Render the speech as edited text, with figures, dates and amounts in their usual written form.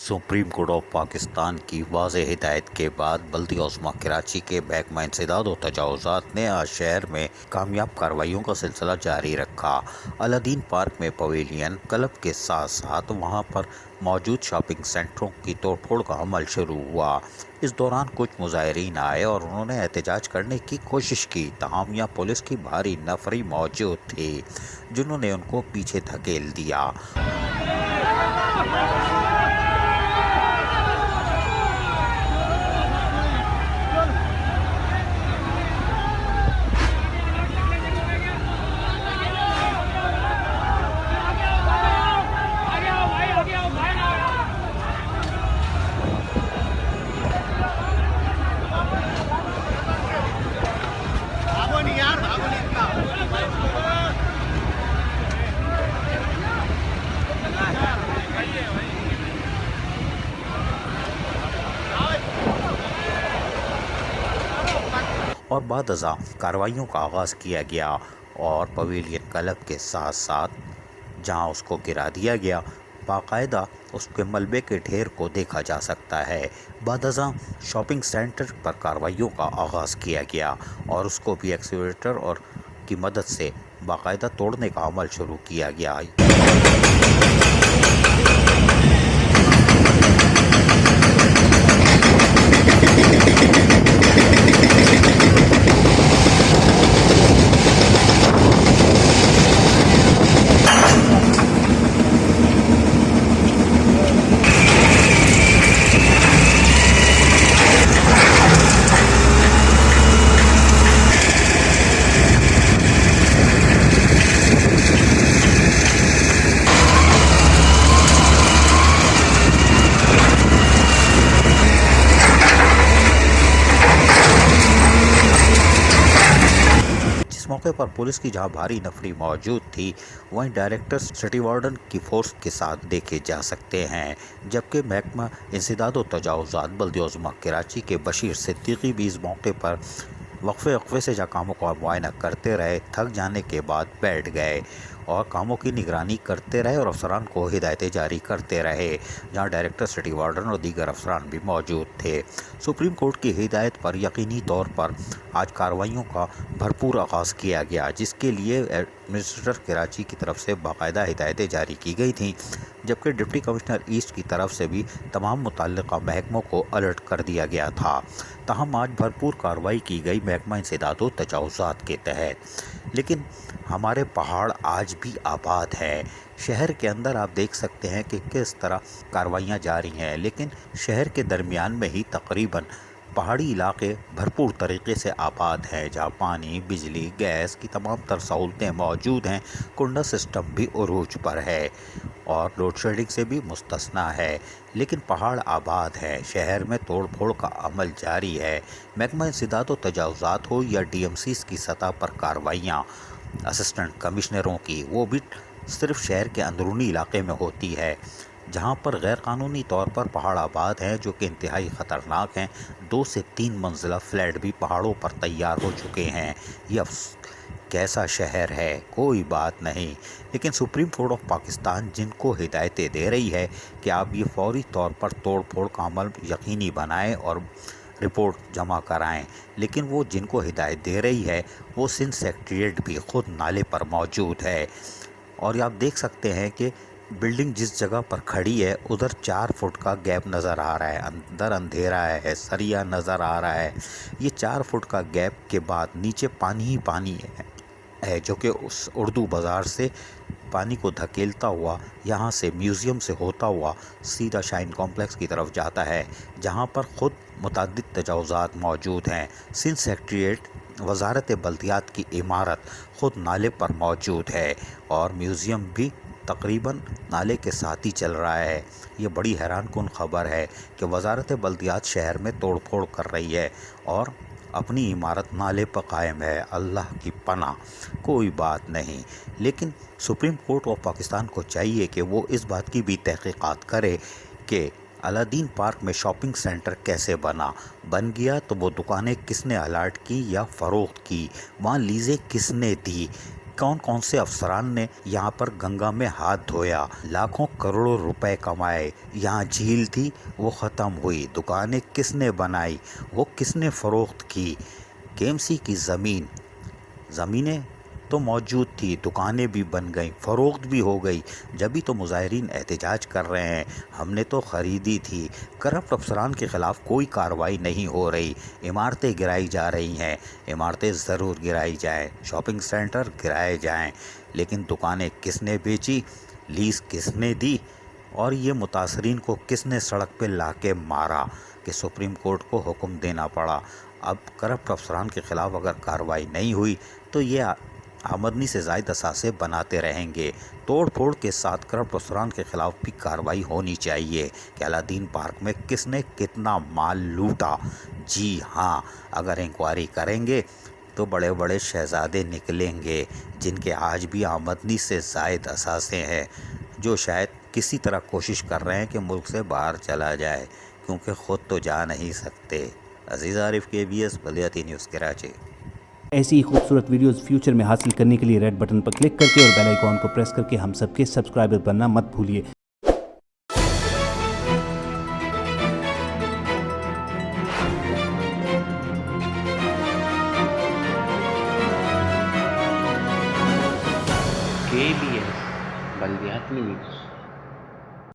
Supreme court of Pakistan की वाज़ेह हिदायत के बाद बल्दी औज़मा कराची के महकमा इंसदाद व तजावुज़ात ने आज शहर में कामयाब कार्रवाइयों का सिलसिला जारी रखा। अलादीन पार्क में पवेलियन क्लब के साथ साथ वहां पर मौजूद शॉपिंग सेंटरों की तोड़फोड़ का अमल शुरू हुआ। इस दौरान कुछ मुज़ाहिरीन आए और उन्होंने एहतजाज करने की कोशिश की, ताहम यहाँ पुलिस की भारी नफरी मौजूद थी जिन्होंने उनको पीछे धकेल दिया। और बाद अज़ा कार्रवाइयों का आगाज़ किया गया और पवेलियन क्लब के साथ साथ जहां उसको गिरा दिया गया, बाकायदा उसके मलबे के ढेर को देखा जा सकता है। बाद अज़ा शॉपिंग सेंटर पर कार्रवाइयों का आगाज़ किया गया और उसको भी एक्सीवेटर और की मदद से बाकायदा तोड़ने का अमल शुरू किया गया। मौके पर पुलिस की जहां भारी नफरी मौजूद थी, वहीं डायरेक्टर सिटी वार्डन की फोर्स के साथ देखे जा सकते हैं, जबकि महकमा इंसदाद व तजावुज़ात बल्दी औज़मा कराची के बशीर सिद्दीकी भी इस मौके पर वक्फे से जहाँ कामों का मुआयना करते रहे, थक जाने के बाद बैठ गए और कामों की निगरानी करते रहे और अफसरान को हिदायतें जारी करते रहे, जहां डायरेक्टर सिटी वार्डन और दीगर अफसरान भी मौजूद थे। सुप्रीम कोर्ट की हिदायत पर यकीनी तौर पर आज कार्रवाइयों का भरपूर आगाज़ किया गया, जिसके लिए एडमिनिस्ट्रेटर कराची की तरफ से बाकायदा हिदायतें जारी की गई थीं, जबकि डिप्टी कमिश्नर ईस्ट की तरफ से भी तमाम मुतल्लिका महकमों को अलर्ट कर दिया गया था। ताहम आज भरपूर कार्रवाई की गई महकमा इंसदाद व तजावुज़ात के तहत। लेकिन हमारे पहाड़ आज भी आबाद है। शहर के अंदर आप देख सकते हैं कि किस तरह कार्रवाइयाँ जारी हैं, लेकिन शहर के दरमियान में ही तकरीबन पहाड़ी इलाके भरपूर तरीके से आबाद हैं, जहाँ पानी, बिजली, गैस की तमाम तर सहूलतें मौजूद हैं। कुंडा सिस्टम भी उरूज पर है और लोड शेडिंग से भी मुस्तस्ना है, लेकिन पहाड़ आबाद है। शहर में तोड़ फोड़ का अमल जारी है। महकमा इंसदाद व तजावुज़ात हो या DMCs की सतह पर कार्रवाइयाँ असिस्टेंट कमिश्नरों की, वो भी सिर्फ शहर के अंदरूनी इलाके में होती है, जहां पर गैर कानूनी तौर पर पहाड़ आबाद हैं, जो कि इंतहाई ख़तरनाक हैं। 2 से 3 मंजिला फ्लैट भी पहाड़ों पर तैयार हो चुके हैं। यह कैसा शहर है, कोई बात नहीं। लेकिन सुप्रीम कोर्ट ऑफ पाकिस्तान जिनको हिदायतें दे रही है कि आप ये फौरी तौर पर तोड़ फोड़ का अमल यकीनी बनाएं और रिपोर्ट जमा कराएं, लेकिन वो जिनको हिदायत दे रही है वो सिंध सेक्रेटेरिएट भी ख़ुद नाले पर मौजूद है। और आप देख सकते हैं कि बिल्डिंग जिस जगह पर खड़ी है उधर 4 फुट का गैप नज़र आ रहा है, अंदर अंधेरा है, सरिया नज़र आ रहा है। ये 4 फुट का गैप के बाद नीचे पानी ही पानी है, जो कि उस उर्दू बाज़ार से पानी को धकेलता हुआ यहाँ से म्यूज़ियम से होता हुआ सीधा शाइन कॉम्प्लेक्स की तरफ जाता है, जहाँ पर ख़ुद मुतअद्दिद तजावुज़ात मौजूद हैं। सिंध सेक्रेटेरिएट वज़ारत बल्दियात की इमारत ख़ुद नाले पर मौजूद है और म्यूज़ियम भी तकरीबन नाले के साथ ही चल रहा है। ये बड़ी हैरान कुन ख़बर है कि वज़ारत बल्दियात शहर में तोड़ फोड़ कर रही है और अपनी इमारत नाले पर कायम है। अल्लाह की पनाह, कोई बात नहीं। लेकिन सुप्रीम कोर्ट ऑफ पाकिस्तान को चाहिए कि वो इस बात की भी तहक़ीक़ात करे कि अलादीन पार्क में शॉपिंग सेंटर कैसे बन गया, तो वो दुकानें किसने अलाट की या फ़रोख्त की, वहाँ लीज़ें किसने दी, कौन कौन से अफसरान ने यहाँ पर गंगा में हाथ धोया, लाखों करोड़ों रुपए कमाए, यहाँ झील थी वो ख़त्म हुई, दुकानें किसने बनाई, वो किसने फ़रोख्त की, केएमसी की ज़मीनें तो मौजूद थी, दुकानें भी बन गईं, फ़रोख्त भी हो गई, जब भी तो मुजाहिरीन एहतजाज कर रहे हैं, हमने तो ख़रीदी थी। करप्ट अफसरान के ख़िलाफ़ कोई कार्रवाई नहीं हो रही, इमारतें गिराई जा रही हैं, इमारतें ज़रूर गिराई जाएं, शॉपिंग सेंटर गिराए जाएं, लेकिन दुकानें किसने बेची, लीज़ किसने दी और ये मुतासरीन को किसने सड़क पे लाके मारा कि सुप्रीम कोर्ट को हुक्म देना पड़ा। अब करप्ट अफसरान के ख़िलाफ़ अगर कार्रवाई नहीं हुई तो ये आमदनी से ज़ायद असासे बनाते रहेंगे। तोड़ फोड़ के साथ करप्ट अफसरान के ख़िलाफ़ भी कार्रवाई होनी चाहिए कि अलादीन पार्क में किसने कितना माल लूटा। जी हाँ, अगर इंक्वायरी करेंगे तो बड़े बड़े शहज़ादे निकलेंगे जिनके आज भी आमदनी से ज़ायद असासे हैं, जो शायद किसी तरह कोशिश कर रहे हैं कि मुल्क से बाहर चला जाए, क्योंकि ख़ुद तो जा नहीं सकते। अजीज़ आरिफ, KBS बलियाती न्यूज़, कराची। ऐसी ही खूबसूरत वीडियोस फ्यूचर में हासिल करने के लिए रेड बटन पर क्लिक करके और बेल आइकॉन को प्रेस करके हम सबके सब्सक्राइबर बनना मत भूलिए। KBS बलियाती न्यूज़।